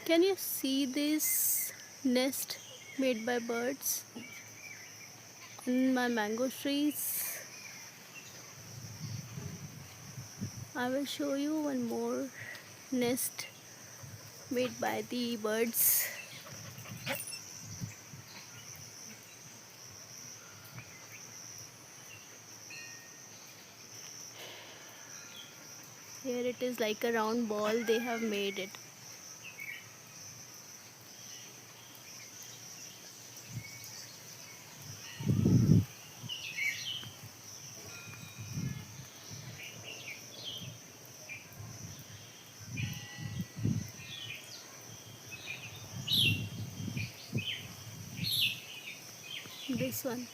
Can you see this nest made by birds on my mango trees? I will show you one more nest made by the birds. Here it is like a round ball they have made it. This one.